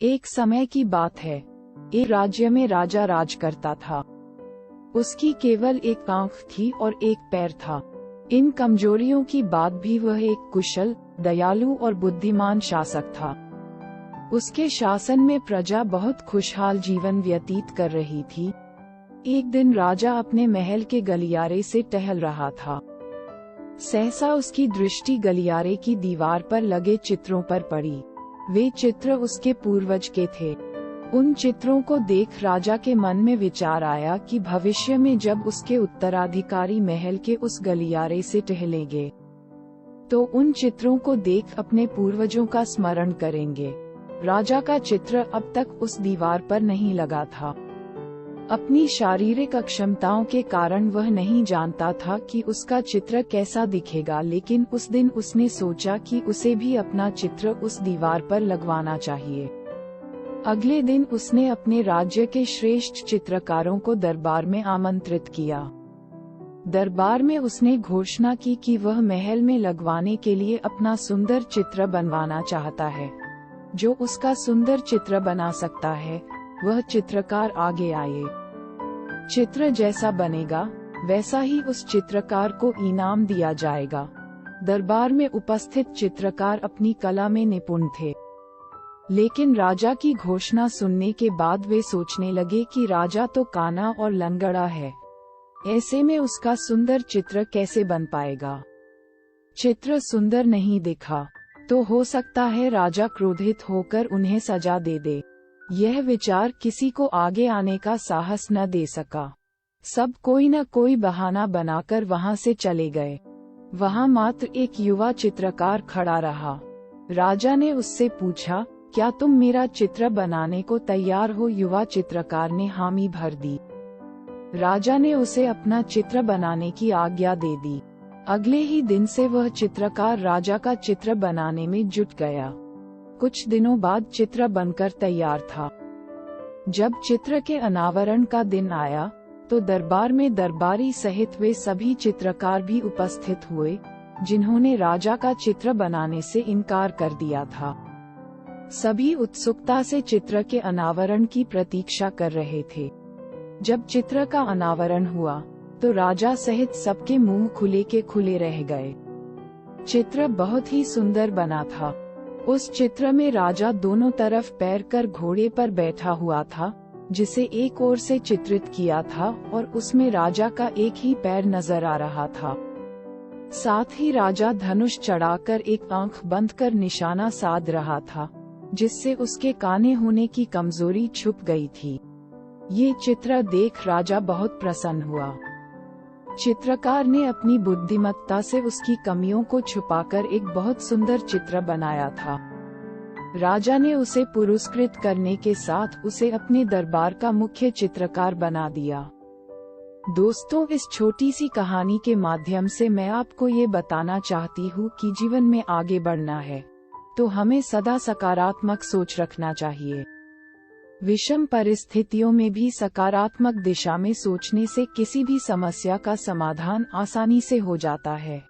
एक समय की बात है, एक राज्य में राजा राज करता था। उसकी केवल एक आंख थी और एक पैर था। इन कमजोरियों की बाद भी वह एक कुशल, दयालु और बुद्धिमान शासक था। उसके शासन में प्रजा बहुत खुशहाल जीवन व्यतीत कर रही थी। एक दिन राजा अपने महल के गलियारे से टहल रहा था। सहसा उसकी दृष्टि गलियारे की दीवार पर लगे चित्रों पर पड़ी। वे चित्र उसके पूर्वज के थे। उन चित्रों को देख राजा के मन में विचार आया कि भविष्य में जब उसके उत्तराधिकारी महल के उस गलियारे से टहलेंगे तो उन चित्रों को देख अपने पूर्वजों का स्मरण करेंगे। राजा का चित्र अब तक उस दीवार पर नहीं लगा था। अपनी शारीरिक अक्षमताओं के कारण वह नहीं जानता था कि उसका चित्र कैसा दिखेगा, लेकिन उस दिन उसने सोचा कि उसे भी अपना चित्र उस दीवार पर लगवाना चाहिए। अगले दिन उसने अपने राज्य के श्रेष्ठ चित्रकारों को दरबार में आमंत्रित किया। दरबार में उसने घोषणा की कि वह महल में लगवाने के लिए अपना सुंदर चित्र बनवाना चाहता है। जो उसका सुंदर चित्र बना सकता है वह चित्रकार आगे आए। चित्र जैसा बनेगा वैसा ही उस चित्रकार को इनाम दिया जाएगा। दरबार में उपस्थित चित्रकार अपनी कला में निपुण थे, लेकिन राजा की घोषणा सुनने के बाद वे सोचने लगे कि राजा तो काना और लंगड़ा है, ऐसे में उसका सुंदर चित्र कैसे बन पाएगा। चित्र सुंदर नहीं दिखा तो हो सकता है राजा क्रोधित होकर उन्हें सजा दे दे। यह विचार किसी को आगे आने का साहस न दे सका। सब कोई न कोई बहाना बनाकर वहां से चले गए। वहां मात्र एक युवा चित्रकार खड़ा रहा। राजा ने उससे पूछा, क्या तुम मेरा चित्र बनाने को तैयार हो? युवा चित्रकार ने हामी भर दी। राजा ने उसे अपना चित्र बनाने की आज्ञा दे दी। अगले ही दिन से वह चित्रकार राजा का चित्र बनाने में जुट गया। कुछ दिनों बाद चित्र बनकर तैयार था। जब चित्र के अनावरण का दिन आया तो दरबार में दरबारी सहित वे सभी चित्रकार भी उपस्थित हुए, जिन्होंने राजा का चित्र बनाने से इनकार कर दिया था। सभी उत्सुकता से चित्र के अनावरण की प्रतीक्षा कर रहे थे। जब चित्र का अनावरण हुआ तो राजा सहित सबके मुंह खुले के खुले रह गए। चित्र बहुत ही सुंदर बना था। उस चित्र में राजा दोनों तरफ पैर कर घोड़े पर बैठा हुआ था, जिसे एक ओर से चित्रित किया था और उसमें राजा का एक ही पैर नजर आ रहा था। साथ ही राजा धनुष चढ़ाकर एक आंख बंद कर निशाना साध रहा था, जिससे उसके काने होने की कमजोरी छुप गई थी। ये चित्र देख राजा बहुत प्रसन्न हुआ। चित्रकार ने अपनी बुद्धिमत्ता से उसकी कमियों को छुपाकर एक बहुत सुंदर चित्र बनाया था। राजा ने उसे पुरस्कृत करने के साथ उसे अपने दरबार का मुख्य चित्रकार बना दिया। दोस्तों, इस छोटी सी कहानी के माध्यम से मैं आपको ये बताना चाहती हूँ कि जीवन में आगे बढ़ना है तो हमें सदा सकारात्मक सोच रखना चाहिए। विषम परिस्थितियों में भी सकारात्मक दिशा में सोचने से किसी भी समस्या का समाधान आसानी से हो जाता है।